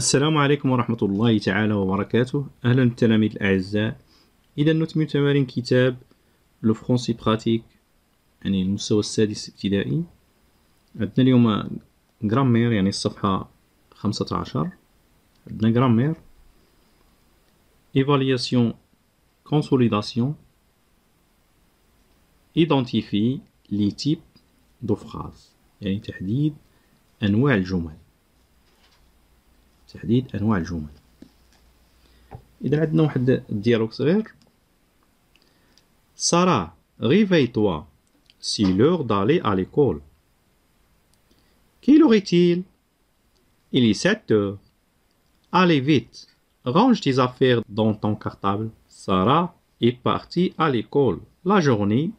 السلام عليكم ورحمة الله تعالى وبركاته. أهلا بالتلاميذ الأعزاء. إذا نكمل تمارين كتاب لو فرونسي براتيك، يعني المستوى السادس ابتدائي. عندنا اليوم غرامير، يعني الصفحة 15. عندنا غرامير، إيفالياسيون، كونسوليداسيون، إيدونتيفي لي تيب دو فراز، يعني تحديد أنواع الجمل. تحديد أنواع الجمل. إذا عندنا واحد الديالوغ صغير. سارة، réveille-toi, c'est l'heure d'aller à l'école. Quelle heure est-il? Il est 7 heures. Allez vite, range tes affaires dans ton cartable. Sarah est partie à l'école. La journée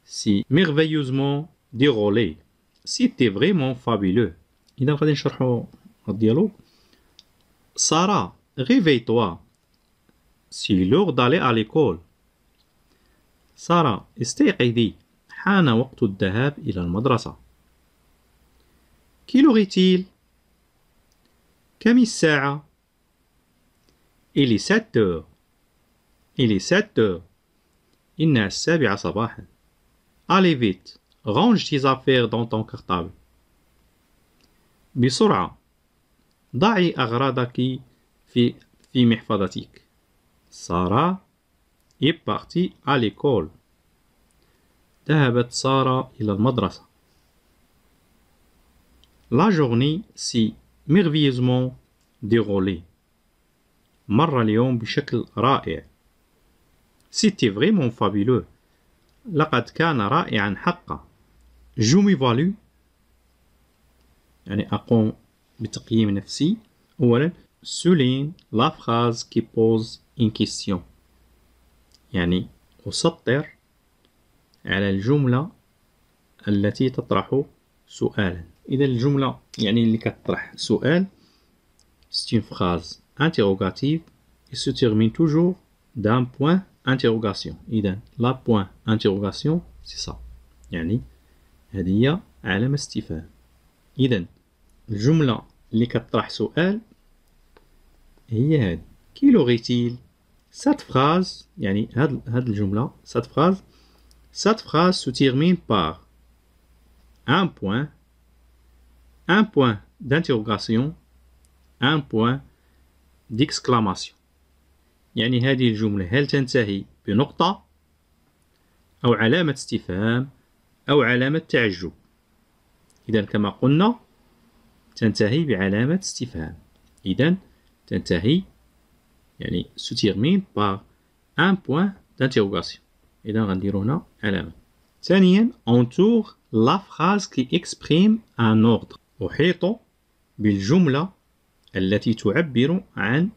s'est merveilleusement déroulée. C'était vraiment fabuleux. إذا غادي نشرحو الديالوغ. سارة، réveille-toi, c'est l'heure d'aller à l'école. سارة، استيقظي، حان وقت الذهاب إلى المدرسة. Quelle heure est-il? كم الساعة؟ Il est 7 heures. Il est 7 heures. إنها 7 صباحا. Allez vite, range tes affaires dans ton cartable. بسرعة، ضعي أغراضك في محفظتك. سارة est partie à l'école. ذهبت سارة إلى المدرسة. La journée s'est merveilleusement déroulée. مر اليوم بشكل رائع. C'était vraiment fabuleux. لقد كان رائعا حقا. Je m'évalue، يعني أقوم بتقييم نفسي. أولا، souligne la phrase qui pose une question، يعني أسطر على الجملة التي تطرح سؤالا. إذا الجملة يعني اللي كتطرح سؤال، c'est une phrase interrogative et se termine toujours d'un point interrogation. إذا la point interrogation c'est ça، يعني هذه هي علامة استفهام. إذا الجملة اللي كتطرح سؤال هي هذه. Quelle heure est-il? Cette phrase، يعني هاد الجملة، cette phrase se termine par un point d'interrogation, un point d'exclamation. يعني هذه الجملة هل تنتهي بنقطة أو علامة استفهام أو علامة تعجب؟ إذا كما قلنا تنتهي بعلامة استفهام. إذا تنتهي يعني se termine par un point d'interrogation. إذا غنديرو هنا علامة. ثانيا، entoure la phrase qui exprime un ordre. أحيط بالجملة التي تعبر عن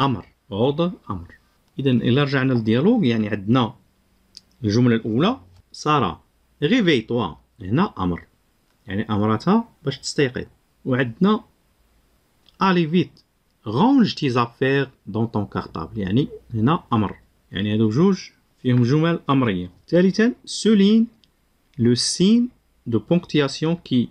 أمر، ordre أمر. إذا إلا رجعنا للديالوغ، يعني عندنا الجملة الأولى سارة réveille-toi، هنا أمر، يعني أمرتها باش تستيقظ. وعندنا allez vite range tes affaires dans ton cartable، يعني هنا أمر، يعني هادو جوج فيهم جمل أمرية. ثالثا، souligne le signe de ponctuation qui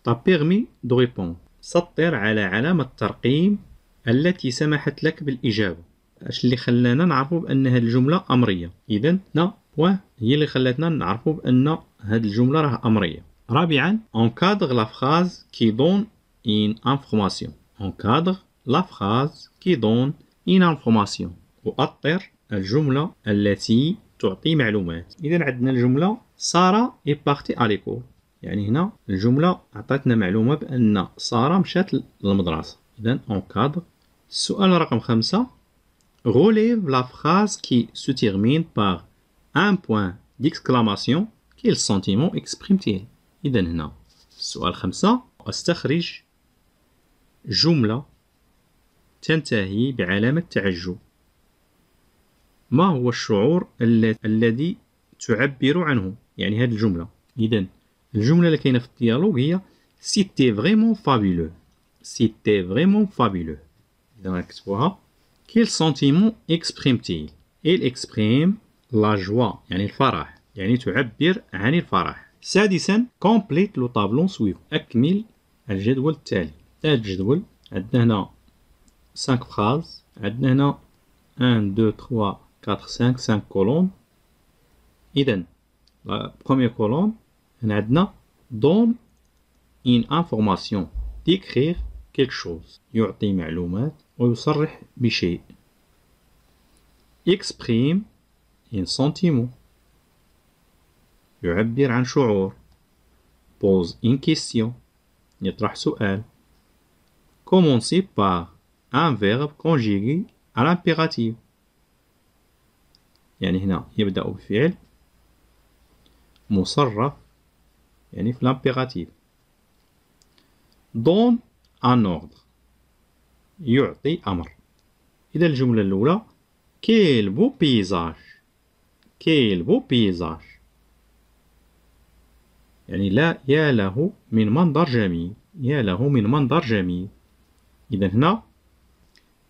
t'a permis de répondre. سطر على علامة الترقيم التي سمحت لك بالإجابة. اش اللي خلانا نعرفوا بأن هاد الجملة أمرية؟ إذن نا بوان هي اللي خلاتنا نعرفوا بأن هاد الجملة راه أمرية. رابعا، encadre la phrase qui donne une information. encadre la phrase qui donne une information. وأطر الجملة التي تعطي معلومات. إذا عندنا الجملة سارة est partie à l'école، يعني هنا الجملة عطاتنا معلومة بأن سارة مشات للمدرسة. إذا encadre. السؤال رقم 5، relève la phrase qui se termine par un point d'exclamation. quel sentiment exprime-t-il؟ إذا هنا السؤال 5، استخرج جملة تنتهي بعلامة تعجب. ما هو الشعور الذي تعبر عنه؟ يعني هذه الجملة. إذن الجملة اللي كاينة في الديالوغ هي c'était vraiment fabuleux. c'était vraiment fabuleux. إذا نكتبوها. quel sentiment exprime-t-il؟ il exprime la joie، يعني الفرح، يعني تعبر عن الفرح. سادسا، complete le tableau suivant. أكمل الجدول التالي. هذا الجدول عندنا هنا 5 phrases. عندنا هنا 1 2 3 4 5 5 colonnes. إذن la première colonne هنا عندنا donne une information, décrire quelque chose. يعطي معلومات ويصرح بشيء. exprime un sentiment. يعبر عن شعور. pose une question. يطرح سؤال. commencer par un verbe conjugué à l'impératif. يعني هنا يبدأ بفعل مصرف يعني في l'impératif. donne un ordre. يعطي أمر. إذا الجملة الأولى quel beau paysage. quel beau paysage. يعني لا يا له من منظر جميل. يا له من منظر جميل. إذا هنا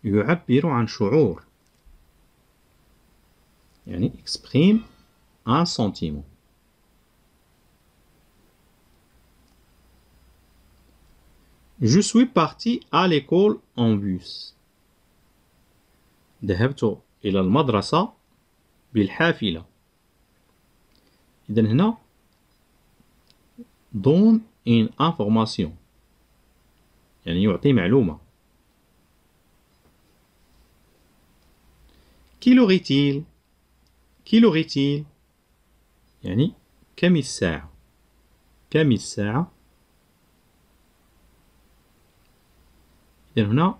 يعبر عن شعور. يعني exprime un sentiment. Je suis parti à l'école en bus. ذهبت إلى المدرسة بالحافلة. إذا هنا donne une information. يعني يعطي معلومة. quelle heure est-il. quelle heure est-il. يعني كم الساعة. كم الساعة. إذا هنا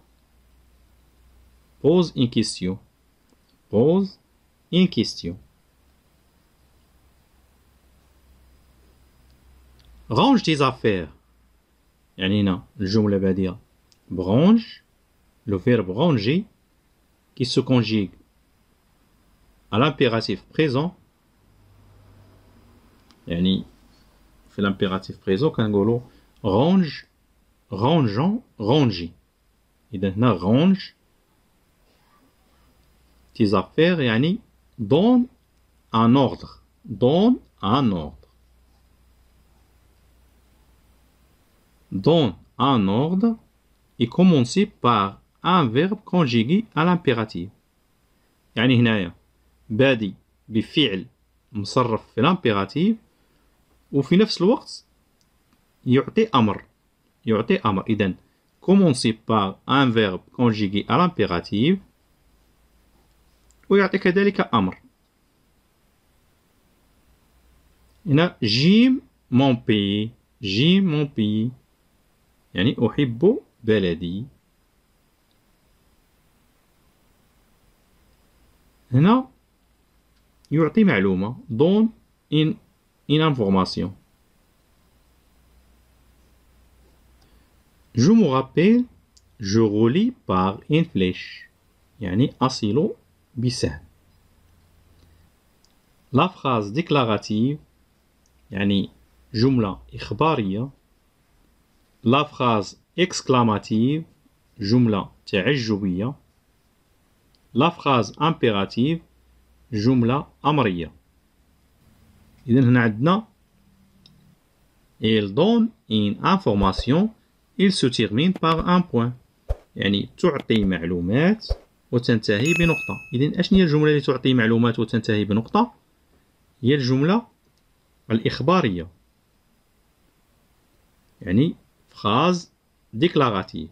pose une question. pose une question. range tes affaires. يعني هنا الجملة بادية brange le verbe ranger qui se conjugue à l'impératif présent. يعني في l'impératif présent كنقولو range rangeant ranger. إذا هنا range tes affaires يعني donne un ordre. donne un ordre. donne un ordre et commencer par un verbe conjugué à l'impératif. يعني هنايا بادي بفعل مصرف في l'impératif وفي نفس الوقت يعطي أمر. يعطي أمر. إذن commencer par un verbe conjugué à l'impératif ويعطي كذلك أمر. هنا j'aime mon pays. j'aime mon pays يعني أحب بلدي. هنا يعطي معلومة donne une information. je me rappelle je relis par une flèche يعني أصل بسهم. la phrase déclarative يعني جملة إخبارية. la phrase exclamative جملة تعجبية. la phrase impérative جملة أمرية. إذن هنا عندنا il donne une information il se termine par un point. يعني تعطي معلومات وتنتهي بنقطة. إذن أشنو هي الجملة اللي تعطي معلومات وتنتهي بنقطة؟ هي الجملة الإخبارية. يعني phrase déclarative.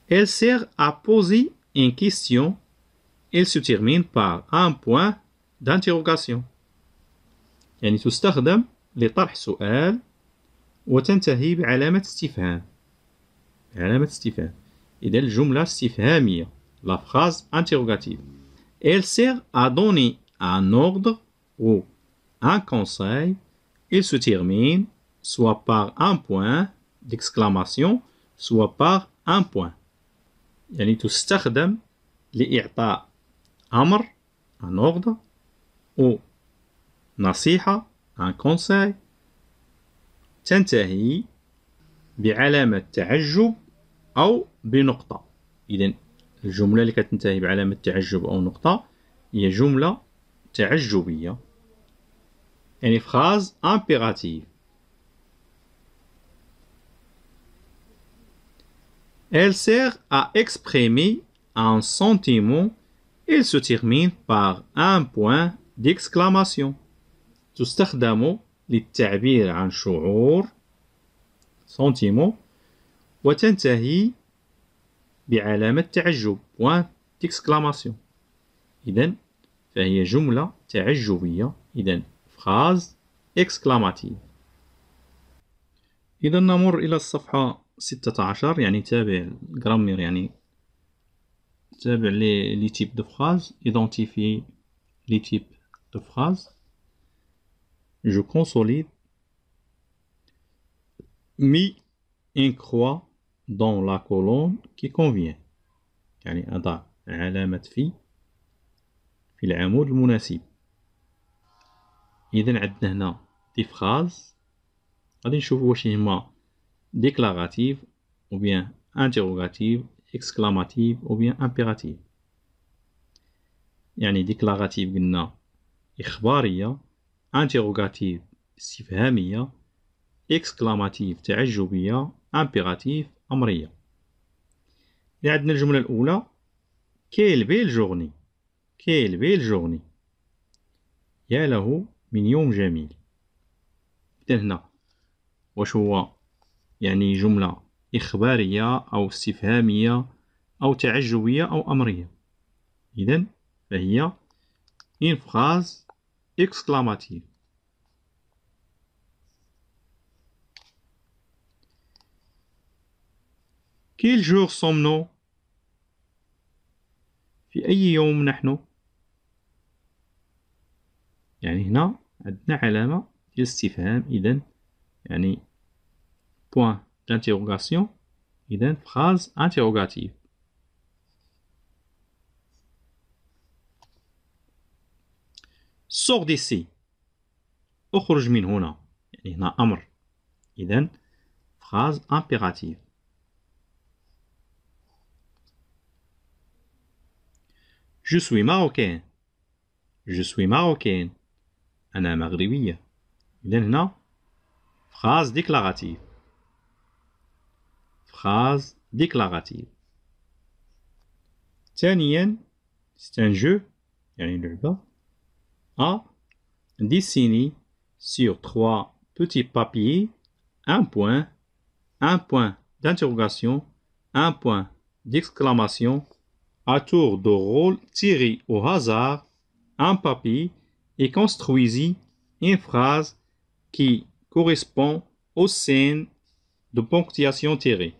elle sert à poser une question. elle se termine par un point d'interrogation. يعني تستخدم لطرح سؤال وتنتهي بعلامة استفهام. علامة استفهام. إذا الجملة استفهامية. la phrase interrogative. elle sert à donner un ordre ou un conseil. il se termine soit par un point d'exclamation soit par un point. يعني تستخدم لإعطاء أمر un ordre ou نصيحة un conseil تنتهي بعلامة تعجب أو بنقطة. إذن الجملة اللي كتنتهي بعلامة تعجب أو نقطة هي جملة تعجبية. يعني phrase impérative. Elle sert à exprimer un sentiment. Il se termine par un point d'exclamation. تستخدم للتعبير عن شعور sentiment وتنتهي بعلامة تعجب point d'exclamation. إذن فهي جملة تعجبية. إذن phrase exclamative. إذا نمر إلى الصفحة 16 يعني تابع الجرامير يعني تابع les types de phrases. Identifier les types de phrases. Je consolide. Mis une croix dans la colonne qui convient. يعني أضع علامة في العمود المناسب. إذا عندنا هنا دي فراز غادي نشوفو واش هما déclarative ou bien interrogative, exclamative ou bien impérative. يعني déclarative قلنا إخبارية، interrogative استفهامية، exclamative تعجبية، impérative أمرية. عندنا الجملة الأولى quelle belle journée. quelle belle journée. يا له من يوم جميل. إذن هنا واش هو يعني جملة إخبارية أو استفهامية أو تعجبية أو أمرية. إذن فهي une phrase exclamative. Quel jour sommes-nous؟ في أي يوم نحن؟ يعني هنا عندنا علامة ديال الاستفهام. إذن يعني point d'interrogation. إذن phrase interrogative. sors d'ici. اخرج من هنا يعني هنا أمر. إذن phrase impérative. je suis marocain. je suis marocaine. أنا مغربية. إذن هنا phrase déclarative. phrase déclarative. ثانيا c'est un jeu يعني لعبة. A dessiner sur 3 petits papiers un point d'interrogation, un point d'exclamation. À tour de rôle, tirez au hasard un papier et construisez une phrase qui correspond aux scènes de ponctuation tirée.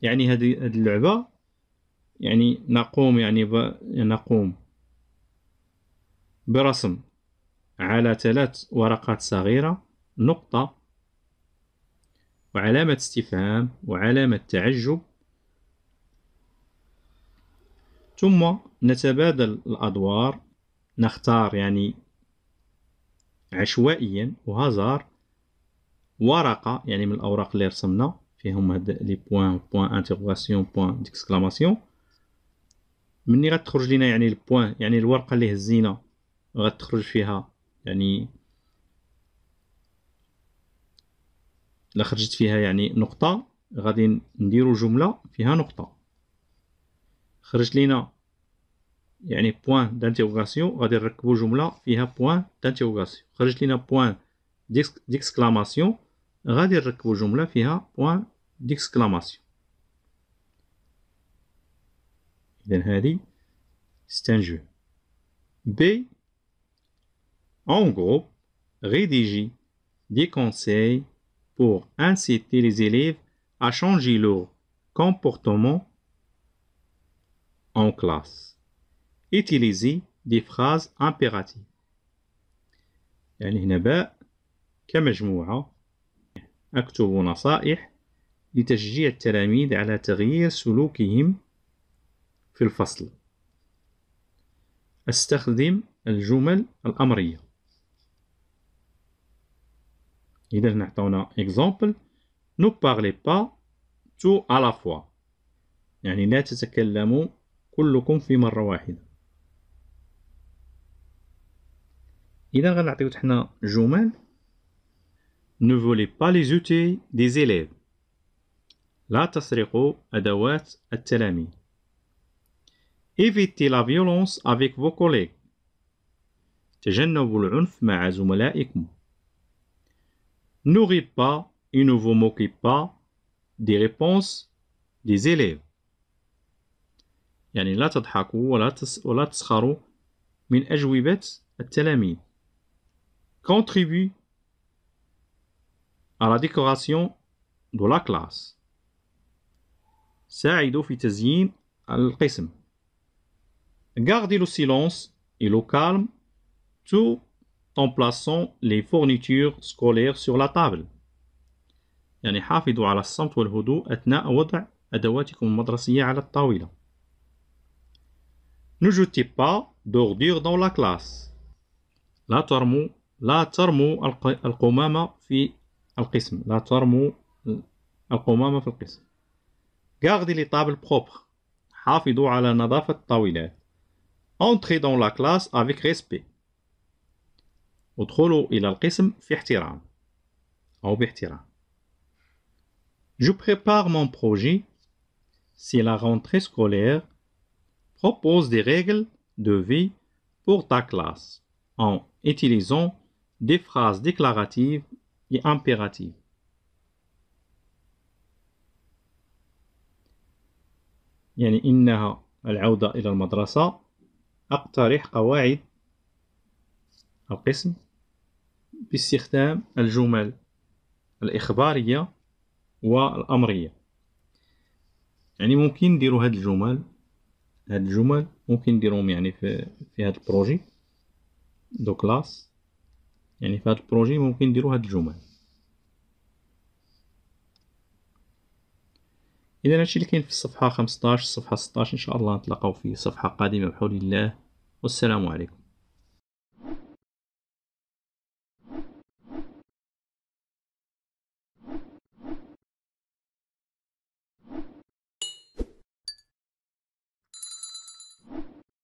يعني هذه اللعبة يعني نقوم برسم على 3 ورقات صغيرة نقطة وعلامة استفهام وعلامة تعجب، ثم نتبادل الأدوار. نختار يعني عشوائيا وهزار ورقة يعني من الأوراق اللي رسمنا فيهم هاد لي بوان انتيغراسيون بوان ديكسكلاماسيون. مني غتخرج لينا يعني البوان يعني الورقة اللي هزينا غتخرج فيها يعني لا خرجت فيها يعني نقطة غادي نديرو جملة فيها نقطة. خرج لينا يعني بوان دانتيغراسيون غادي نركبو جملة فيها بوان دانتيغراسيون. خرجت لينا بوان ديكسكلاماسيون غادي نركبو جملة فيها بوان ديكسكلاماسيون. إذن هادي c'est un jeu. B. En groupe, rédiger des conseils pour inciter les élèves à changer leur comportement en classe. Utiliser des phrases impératives. يعني هنا باء كمجموعة أكتب نصائح لتشجيع التلاميذ على تغيير سلوكهم في الفصل. أستخدم الجمل الأمرية. إذا نعطونا example ne parlez pas tout à la fois يعني لا تتكلموا كلكم في مرة واحدة. إذا غنعطيو حنا جمل ne volez pas les outils des élèves لا تسرقوا أدوات التلاميذ. Évitez la violence avec vos collègues. تجنبوا العنف مع زملائكم. Ne riez pas et ne vous moquez pas des réponses des élèves. يعني لا تضحكوا ولا تسخروا من أجوبة التلاميذ. Contribue à la décoration de la classe. ساعدوا في تزيين القسم. Gardez le silence et le calme tout en plaçant les fournitures scolaires sur la table. يعني حافظوا على الصمت والهدوء أثناء وضع أدواتكم المدرسية على الطاولة. Ne jetez pas d'ordures dans la classe. لا ترموا القمامة في القسم. لا ترموا القمامة في القسم. Gardez les tables propres. حافظوا على نظافة الطاولات. Entrez dans la classe avec respect. ادخلوا إلى القسم في احترام أو باحترام. Je prépare mon projet. Si la rentrée scolaire propose des règles de vie pour ta classe en utilisant des phrases déclaratives et impératives. يعني إنها العودة إلى المدرسة. أقترح قواعد القسم باستخدام الجمل الإخبارية والأمرية. يعني ممكن نديروا هاد الجمل ممكن نديروهم يعني في هاد البروجي دو كلاس. يعني في هاد البروجي ممكن نديروا هاد الجمل. إذا هادشي اللي كاين في الصفحة 15 الصفحة 16 إن شاء الله نتلاقاو في صفحة قادمة بحول الله. والسلام عليكم.